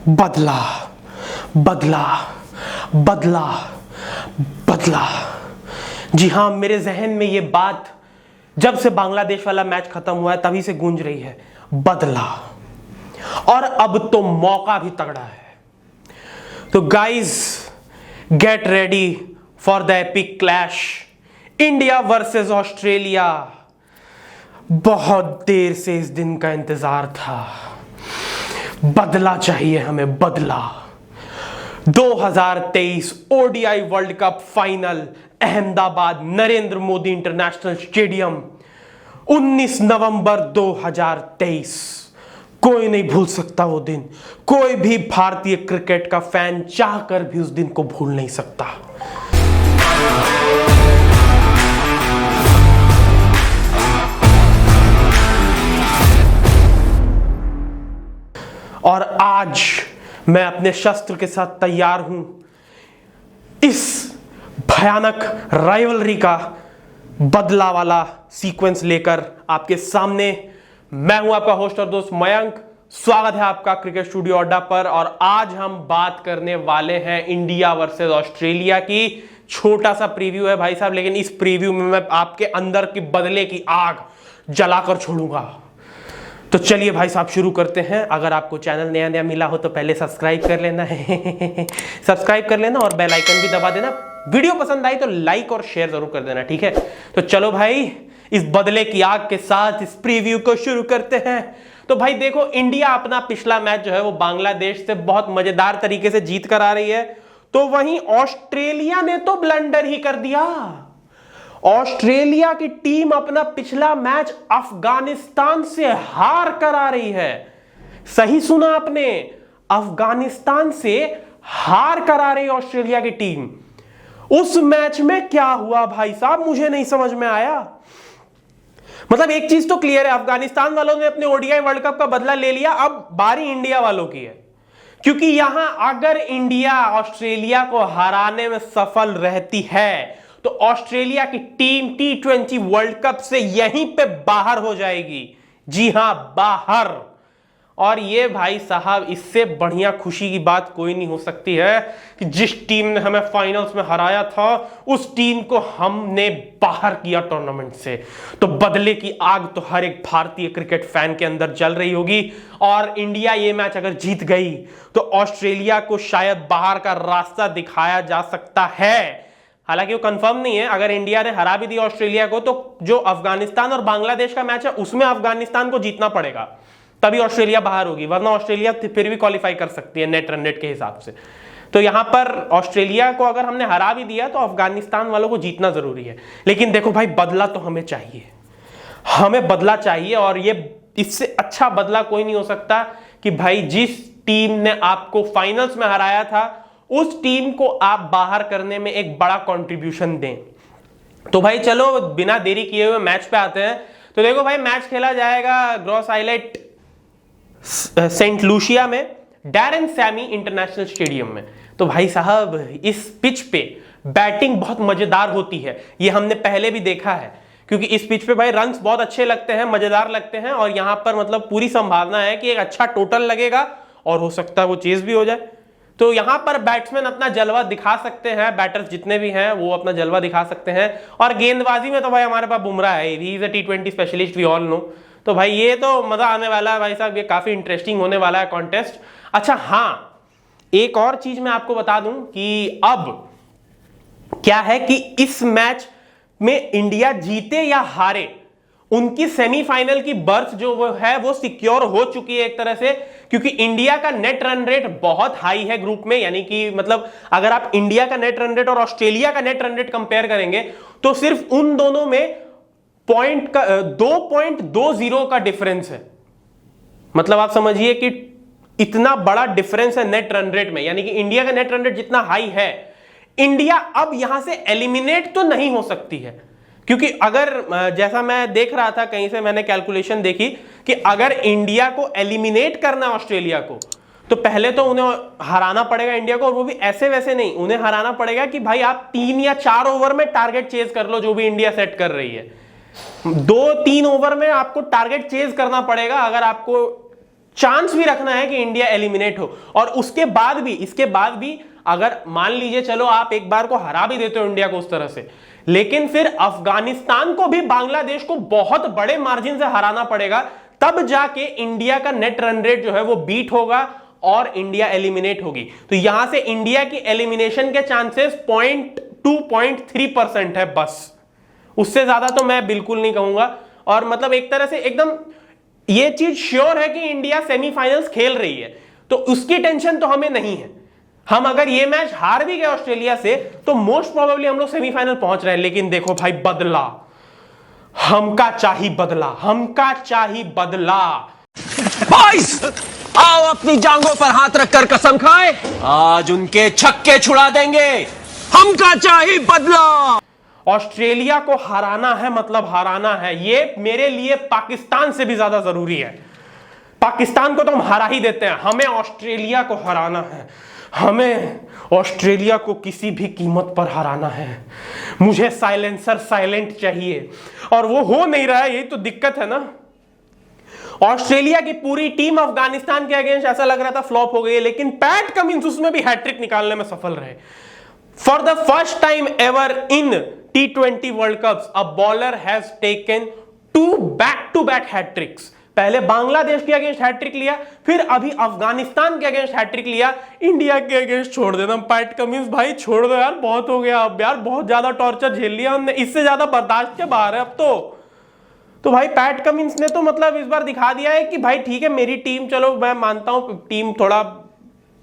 बदला बदला बदला बदला। जी हां, मेरे जहन में ये बात जब से बांग्लादेश वाला मैच खत्म हुआ है तभी से गूंज रही है, बदला। और अब तो मौका भी तगड़ा है। तो guys, get ready for the epic clash, India versus Australia. बहुत देर से इस दिन का इंतजार था। बदला चाहिए हमें, बदला। 2023 ODI world cup final, Ahmedabad Narendra Modi international stadium, 19 नवंबर 2023। कोई नहीं भूल सकता वो दिन। कोई भी भारतीय क्रिकेट का फैन चाहकर भी उस दिन को भूल नहीं सकता। और आज मैं अपने शस्त्र के साथ तैयार हूं इस भयानक राइवलरी का बदला वाला सीक्वेंस लेकर आपके सामने। मैं हूं आपका होस्ट और दोस्त मयंक। स्वागत है आपका क्रिकेट स्टूडियो अड्डा पर। और आज हम बात करने वाले हैं इंडिया वर्सेस ऑस्ट्रेलिया की। छोटा सा प्रीव्यू है भाई साहब, लेकिन इस प्रीव्यू में मैं आपके अंदर की बदले की आग जलाकर छोड़ूंगा। तो चलिए भाई साहब शुरू करते हैं। अगर आपको चैनल नया नया मिला हो तो पहले सब्सक्राइब कर लेना है सब्सक्राइब कर लेना और बेल आइकन भी दबा देना। वीडियो पसंद आई तो लाइक और शेयर जरूर कर देना, ठीक है। तो चलो भाई, इस बदले की आग के साथ इस प्रीव्यू को शुरू करते हैं। तो भाई देखो, इंडिया अपना पिछला मैच जो है वो बांग्लादेश से बहुत मजेदार तरीके से जीत कर आ रही है। तो वहीं ऑस्ट्रेलिया ने तो ब्लंडर ही कर दिया। ऑस्ट्रेलिया की टीम अपना पिछला मैच अफगानिस्तान से हार कर आ रही है। सही सुना आपने, अफगानिस्तान से हार कर आ रही ऑस्ट्रेलिया की टीम। उस मैच में क्या हुआ भाई साहब, मुझे नहीं समझ में आया। मतलब एक चीज तो क्लियर है, अफगानिस्तान वालों ने अपने ओडीआई वर्ल्ड कप का बदला ले लिया। अब बारी इंडिया वालों की है, क्योंकि यहां अगर इंडिया ऑस्ट्रेलिया को हराने में सफल रहती है तो ऑस्ट्रेलिया की टीम T20 वर्ल्ड कप से यहीं पे बाहर हो जाएगी। जी हां, बाहर। और ये भाई साहब, इससे बढ़िया खुशी की बात कोई नहीं हो सकती है कि जिस टीम ने हमें फाइनल्स में हराया था उस टीम को हमने बाहर किया टूर्नामेंट से। तो बदले की आग तो हर एक भारतीय क्रिकेट फैन के अंदर जल रही होगी। और इंडिया ये मैच अगर जीत गई तो ऑस्ट्रेलिया को शायद बाहर का रास्ता दिखाया जा सकता है। हालांकि वो कंफर्म नहीं है। अगर इंडिया ने हरा भी दिया ऑस्ट्रेलिया को तो जो अफगानिस्तान और बांग्लादेश का मैच है उसमें अफगानिस्तान को जीतना पड़ेगा, तभी ऑस्ट्रेलिया बाहर होगी। वरना ऑस्ट्रेलिया फिर भी क्वालिफाई कर सकती है नेट रन रेट के हिसाब से। तो यहां पर ऑस्ट्रेलिया को अगर हमने हरा भी दिया तो अफगानिस्तान वालों को जीतना जरूरी है। लेकिन देखो भाई, बदला तो हमें चाहिए, हमें बदला चाहिए। और ये इससे अच्छा बदला कोई नहीं हो सकता कि भाई जिस टीम ने आपको फाइनल्स में हराया था उस टीम को आप बाहर करने में एक बड़ा कंट्रीब्यूशन दें। तो भाई चलो बिना देरी किए हुए मैच पे आते हैं। तो देखो भाई, मैच खेला जाएगा ग्रॉस आइलैंड सेंट लूसिया में, डैरेन सैमी इंटरनेशनल स्टेडियम में। तो भाई साहब, इस पिच पे बैटिंग बहुत मजेदार होती है, ये हमने पहले भी देखा है। क्योंकि इस पिच पे भाई रन्स बहुत अच्छे लगते हैं, मजेदार लगते हैं। और यहां पर मतलब पूरी संभावना है कि एक अच्छा टोटल लगेगा और हो सकता है वो चेज भी हो जाए। तो यहां पर बैट्समैन अपना जलवा दिखा सकते हैं, बैटर्स जितने भी हैं वो अपना जलवा दिखा सकते हैं। और गेंदबाजी में तो भाई हमारे पास बुमराह है, he is a T20 specialist, we all know. तो भाई ये तो मजा आने वाला है भाई साहब, ये काफी इंटरेस्टिंग होने वाला है कॉन्टेस्ट। अच्छा हाँ, एक और चीज मैं आपको बता दूं कि अब क्या है कि इस मैच में इंडिया जीते या हारे, उनकी सेमीफाइनल की बर्थ जो वो है वो सिक्योर हो चुकी है एक तरह से। क्योंकि इंडिया का नेट रन रेट बहुत हाई है ग्रुप में। यानी कि मतलब अगर आप इंडिया का नेट रन रेट और ऑस्ट्रेलिया का नेट रन रेट कंपेयर करेंगे तो सिर्फ उन दोनों में 2.20 का डिफरेंस है। मतलब आप समझिए कि इतना बड़ा डिफरेंस है नेट रन रेट में। यानी कि इंडिया का नेट रन रेट जितना हाई है, इंडिया अब यहां से एलिमिनेट तो नहीं हो सकती है। क्योंकि अगर जैसा मैं देख रहा था, कहीं से मैंने कैलकुलेशन देखी कि अगर इंडिया को एलिमिनेट करना ऑस्ट्रेलिया को, तो पहले तो उन्हें हराना पड़ेगा इंडिया को। और वो भी ऐसे वैसे नहीं, उन्हें हराना पड़ेगा कि भाई आप 3 या 4 ओवर में टारगेट चेज कर लो, जो भी इंडिया सेट कर रही है। 2-3 ओवर में आपको टारगेट चेज करना पड़ेगा अगर आपको चांस भी रखना है कि इंडिया एलिमिनेट हो। और उसके बाद भी, इसके बाद भी अगर मान लीजिए चलो आप एक बार को हरा भी देते हो इंडिया को उस तरह से, लेकिन फिर अफगानिस्तान को भी बांग्लादेश को बहुत बड़े मार्जिन से हराना पड़ेगा, तब जाके इंडिया का नेट रन रेट जो है वो बीट होगा और इंडिया एलिमिनेट होगी। तो यहां से इंडिया की एलिमिनेशन के चांसेस 0.2-0.3% है बस, उससे ज्यादा तो मैं बिल्कुल नहीं कहूंगा। और मतलब एक तरह से एकदम ये चीज श्योर है कि इंडिया सेमीफाइनल्स खेल रही है, तो उसकी टेंशन तो हमें नहीं है। हम अगर ये मैच हार भी गए ऑस्ट्रेलिया से तो मोस्ट प्रोबेबली हम लोग सेमीफाइनल पहुंच रहे हैं। लेकिन देखो भाई, बदला हमका चाहिए, बदला हमका चाहिए, बदला। बॉयज, आओ अपनी जांघों पर हाथ रखकर कसम खाएं, आज उनके छक्के छुड़ा देंगे। हमका चाहिए बदला। ऑस्ट्रेलिया को हराना है, मतलब हराना है। ये मेरे लिए पाकिस्तान से भी ज्यादा जरूरी है। पाकिस्तान को तो हम हरा ही देते हैं, हमें ऑस्ट्रेलिया को हराना है। हमें ऑस्ट्रेलिया को किसी भी कीमत पर हराना है। मुझे साइलेंसर साइलेंट चाहिए, और वो हो नहीं रहा है, यही तो दिक्कत है ना। ऑस्ट्रेलिया की पूरी टीम अफगानिस्तान के अगेंस्ट ऐसा लग रहा था फ्लॉप हो गई है, लेकिन पैट कमिंस उसमें भी हैट्रिक निकालने में सफल रहे। For the first time ever in T20 world cups a bowler has taken 2 back-to-back hat-tricks. पहले बांग्लादेश के अगेंस्ट हैट्रिक लिया, फिर अभी अफगानिस्तान के अगेंस्ट हैट्रिक लिया। इंडिया के अगेंस्ट छोड़ देना पैट कमिंस, भाई छोड़ दो यार, बहुत हो गया अब यार, बहुत ज्यादा टॉर्चर झेल लिया हमने, इससे ज्यादा बर्दाश्त के बाहर है अब तो भाई पैट कमिंस ने तो मतलब इस बार दिखा दिया है कि भाई ठीक है, मेरी टीम, चलो मैं मानता हूं टीम थोड़ा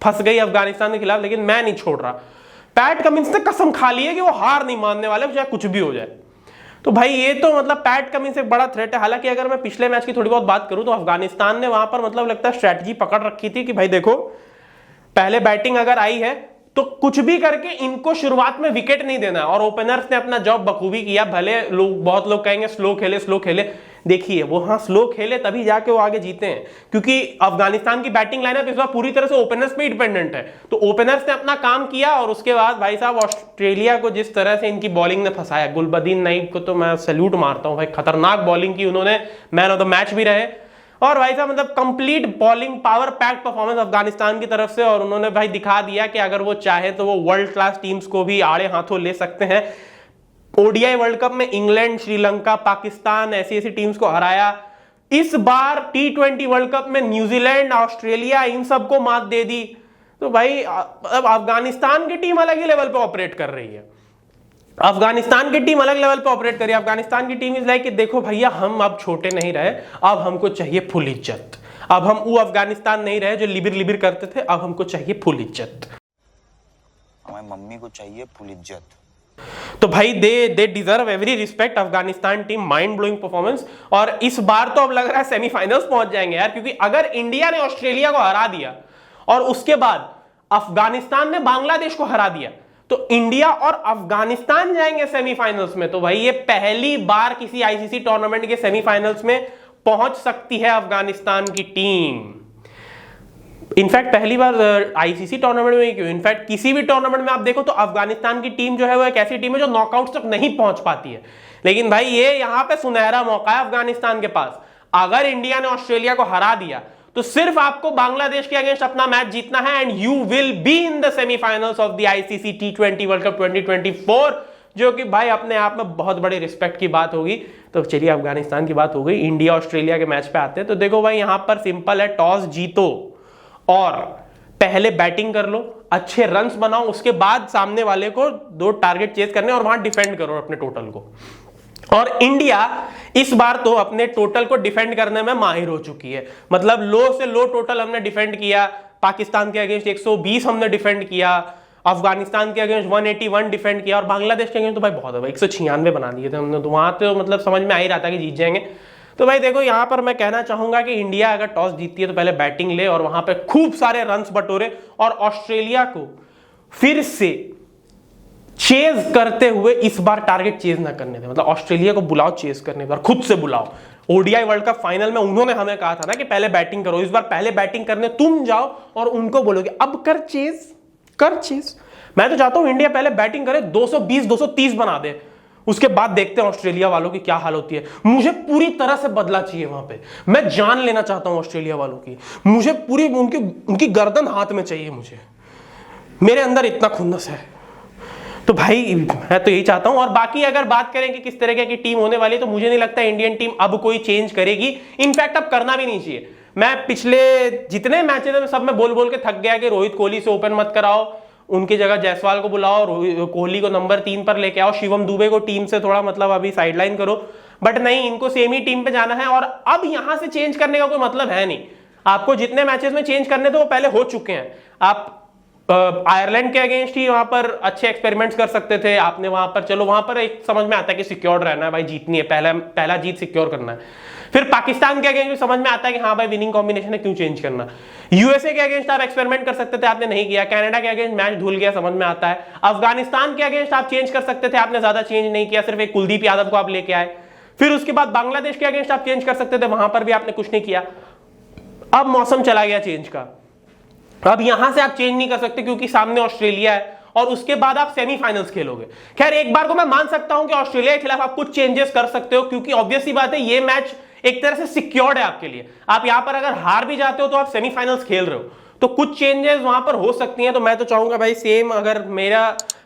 फंस गई अफगानिस्तान के खिलाफ, लेकिन मैं नहीं छोड़ रहा। पैट कमिंस ने कसम खा ली है कि वो हार नहीं मानने वाले, चाहे कुछ भी हो जाए। तो भाई ये तो मतलब पैट कमिंस एक बड़ा थ्रेट है। हालांकि अगर मैं पिछले मैच की थोड़ी बहुत बात करूं तो अफगानिस्तान ने वहां पर मतलब लगता है स्ट्रैटेजी पकड़ रखी थी कि भाई देखो, पहले बैटिंग अगर आई है तो कुछ भी करके इनको शुरुआत में विकेट नहीं देना, और ओपनर्स ने अपना जॉब बखूबी किया। भले बहुत लोग कहेंगे स्लो खेले, देखिए वो हाँ स्लो खेले तभी जाके वो आगे जीते हैं, क्योंकि अफगानिस्तान की बैटिंग लाइनअप इस बार पूरी तरह से ओपनर्स पे डिपेंडेंट है। तो ओपनर्स ने अपना काम किया, और उसके बाद भाई साहब ऑस्ट्रेलिया को जिस तरह से इनकी बॉलिंग ने फंसाया, गुलबदीन नईम को तो मैं सैल्यूट मारता हूं भाई, खतरनाक बॉलिंग की उन्होंने, मैन ऑफ द मैच भी रहे। और भाई साहब मतलब complete bowling power packed performance Afghanistan की तरफ से, और उन्होंने भाई दिखा दिया कि अगर वो चाहे तो वो वर्ल्ड क्लास टीम्स को भी आड़े हाथों ले सकते हैं। ओडीआई वर्ल्ड कप में इंग्लैंड, श्रीलंका, पाकिस्तान, ऐसी टीम्स को हराया। इस बार T20 वर्ल्ड कप में न्यूजीलैंड, ऑस्ट्रेलिया, इन सबको मात दे दी। तो भाई अब अफगानिस्तान की टीम अलग ही लेवल पे ऑपरेट कर रही है। अफगानिस्तान की टीम अलग लेवल पे ऑपरेट करी। अफगानिस्तान की टीम इज लाइक कि देखो भैया, हम अब छोटे नहीं रहे, अब हमको चाहिए फुल इज्जत। अब हम वो अफगानिस्तान नहीं रहे जो लिबिर लिबिर करते थे, अब हमको चाहिए फुल इज्जत। हमारी मम्मी को चाहिए फुल इज्जत। तो भाई they deserve every respect. Afghanistan team mind blowing performance, और इस बार तो अब लग रहा है सेमीफाइनल्स पहुंच जाएंगे यार, क्योंकि अगर इंडिया ने ऑस्ट्रेलिया को हरा दिया और उसके बाद अफगानिस्तान ने बांग्लादेश को हरा दिया, तो इंडिया और अफगानिस्तान जाएंगे सेमीफाइनल्स में। तो भाई ये पहली बार किसी आईसीसी टूर्नामेंट के सेमीफाइनल्स में पहुंच सकती है अफगानिस्तान की टीम। इनफैक्ट पहली बार आईसीसी टूर्नामेंट में क्यों, इनफैक्ट किसी भी टूर्नामेंट में आप देखो तो अफगानिस्तान की टीम जो है वो एक ऐसी टीम है जो नॉकआउट तक नहीं पहुंच पाती है। लेकिन भाई ये यहां पे सुनहरा मौका है अफगानिस्तान के पास। अगर इंडिया ने ऑस्ट्रेलिया को हरा दिया तो सिर्फ आपको बांग्लादेश के अगेंस्ट अपना मैच जीतना है, and you will be in the semifinals of the ICC T20 world cup 2024, जो कि भाई अपने आप में बहुत बड़ी रिस्पेक्ट की बात होगी। तो चलिए अफगानिस्तान की बात हो गई, इंडिया ऑस्ट्रेलिया के मैच पे आते हैं। तो देखो भाई यहां पर सिंपल है, टॉस जीतो और पहले बैटिंग कर लो, अच्छे रन्स बनाओ, उसके बाद सामने वाले को 2 टारगेट चेज करने और वहां डिफेंड करो अपने टोटल को। और इंडिया इस बार तो अपने टोटल को डिफेंड करने में माहिर हो चुकी है। मतलब लो से लो टोटल हमने डिफेंड किया। पाकिस्तान के अगेंस्ट 120 हमने डिफेंड किया, अफगानिस्तान के अगेंस्ट 181 डिफेंड किया, और बांग्लादेश के अगेंस्ट तो भाई बहुत है, 196 बना दिए थे हमने। तो वहां तो मतलब समझ में आ ही रहा था कि जीत जाएंगे। तो भाई देखो यहां पर मैं कहना चाहूंगा कि इंडिया अगर टॉस जीतती है तो पहले बैटिंग ले और वहां पे खूब सारे रन्स बटोरे, और ऑस्ट्रेलिया को फिर से चेज करते हुए इस बार टारगेट चेज ना करने दे। मतलब ऑस्ट्रेलिया को बुलाओ चेज करने पर, खुद से बुलाओ। ओडीआई वर्ल्ड कप फाइनल में उन्होंने हमें कहा था ना कि पहले बैटिंग करो, इस बार पहले बैटिंग करने तुम जाओ और उनको बोलोगे अब कर चेज, कर चेज। मैं तो चाहता हूं इंडिया पहले बैटिंग करे, 220 230 बना दे, उसके बाद देखते हैं ऑस्ट्रेलिया वालों की क्या हाल होती है। मुझे पूरी तरह से बदला चाहिए वहां पे, मैं जान लेना चाहता हूं ऑस्ट्रेलिया वालों की, मुझे पूरी उनकी गर्दन हाथ में चाहिए, मुझे, मेरे अंदर इतना खुन्नस है। तो भाई मैं तो यही चाहता हूं। और बाकी अगर बात करें कि किस तरीके की टीम होने वाली है, तो मुझे नहीं लगता इंडियन टीम अब कोई चेंज करेगी, इनफैक्ट अब करना भी नहीं चाहिए। मैं पिछले जितने मैचेस हैं सब में बोल बोल के थक गया कि रोहित कोहली से ओपन मत कराओ, उनकी जगह जायसवाल को बुलाओ, कोहली को नंबर 3 पर लेके आओ, शिवम दुबे को टीम से थोड़ा मतलब अभी साइडलाइन करो, बट नहीं, इनको सेम ही टीम पे जाना है। और अब यहां से चेंज करने का कोई मतलब है नहीं। आपको जितने मैचेस में चेंज करने थे वो पहले हो चुके हैं। आप आयरलैंड के अगेंस्ट ही वहां पर अच्छे एक्सपेरिमेंट्स कर सकते थे आपने, वहां पर चलो, वहां पर एक समझ में आता है कि सिक्योर रहना है भाई, जीतनी है, पहला जीत सिक्योर करना है। फिर पाकिस्तान के अगेंस्ट समझ में आता है कि हाँ भाई विनिंग कॉम्बिनेशन है, क्यों चेंज करना। यूएसए के अगेंस्ट आप एक्सपेरिमेंट कर सकते थे, आपने नहीं किया। कनाडा के अगेंस्ट मैच धुल गया, समझ में आता है। अफगानिस्तान के अगेंस्ट आप चेंज कर सकते थे, आपने ज्यादा चेंज नहीं किया, सिर्फ एक कुलदीप यादव को आप लेके आए। फिर उसके बाद बांग्लादेश के अगेंस्ट आप चेंज कर सकते थे, वहां पर भी आपने कुछ नहीं किया। अब मौसम चला गया चेंज का, अब यहां से आप चेंज नहीं कर सकते क्योंकि सामने ऑस्ट्रेलिया है और उसके बाद आप सेमीफाइनल्स खेलोगे। खैर एक बार को मैं मान सकता हूं कि ऑस्ट्रेलिया के खिलाफ आप कुछ चेंजेस कर सकते हो, क्योंकि ऑब्वियस सी बात है ये मैच एक तरह से सिक्योर्ड है आपके लिए। आप यहां पर अगर हार भी जाते हो तो आप सेमीफाइनल्स खेल रहे हो, तो कुछ चेंजेस वहां पर हो सकती हैं। तो मैं तो चाहूंगा भाई सेम अगर मेरा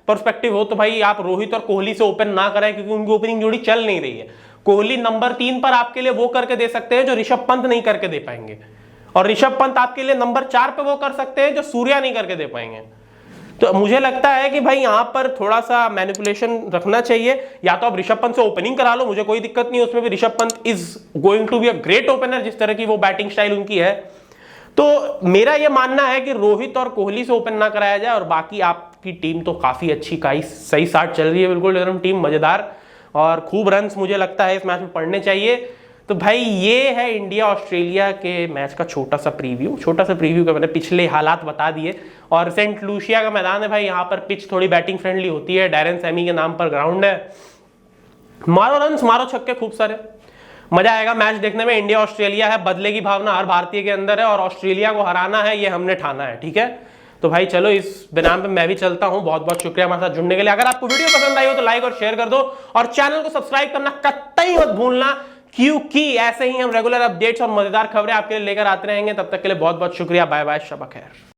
पर्सपेक्टिव हो तो भाई आप रोहित और कोहली से ओपन ना कराएं, क्योंकि उनकी ओपनिंग जोड़ी चल नहीं रही है। कोहली नंबर 3 पर आपके लिए वो करके दे सकते हैं जो ऋषभ पंत नहीं करके दे पाएंगे, और ऋषभ पंत आपके लिए नंबर 4 पे वो कर सकते हैं जो सूर्या नहीं करके दे पाएंगे। तो मुझे लगता है कि भाई यहां पर थोड़ा सा मैनिपुलेशन रखना चाहिए। या तो आप ऋषभ पंत से ओपनिंग करा लो, मुझे कोई दिक्कत नहीं, उसमें भी Rishabh Pant is going to be a great opener, जिस तरह की वो बैटिंग स्टाइल उनकी है। तो मेरा यह मानना है कि रोहित और कोहली से ओपन ना कराया जाए, और बाकी आपकी टीम तो काफी अच्छी सही साथ चल रही है, बिल्कुल एकदम टीम मजेदार, और खूब रन्स मुझे लगता है इस मैच में पड़ने चाहिए। तो भाई ये है इंडिया ऑस्ट्रेलिया के मैच का छोटा सा प्रीव्यू का मैंने पिछले हालात बता दिए। और सेंट लूसिया का मैदान है भाई, यहाँ पर पिच थोड़ी बैटिंग फ्रेंडली होती है, डैरेन सैमी के नाम पर ग्राउंड है, मारो रन्स मारो छक्के खूब सारे, मजा आएगा मैच देखने में। इंडिया ऑस्ट्रेलिया है, बदले की भावना हर भारतीय के अंदर है, और ऑस्ट्रेलिया को हराना है ये हमने ठाना है, ठीक है। तो भाई चलो इस बिनाम पे मैं भी चलता हूं। बहुत बहुत शुक्रिया हमारे साथ जुड़ने के लिए। अगर आपको वीडियो पसंद आई हो तो लाइक और शेयर कर दो, और चैनल को सब्सक्राइब करना कतई मत भूलना, क्योंकि ऐसे ही हम रेगुलर अपडेट्स और मजेदार खबरें आपके लिए लेकर आते रहेंगे। तब तक के लिए बहुत बहुत शुक्रिया, बाय बाय, शब खैर।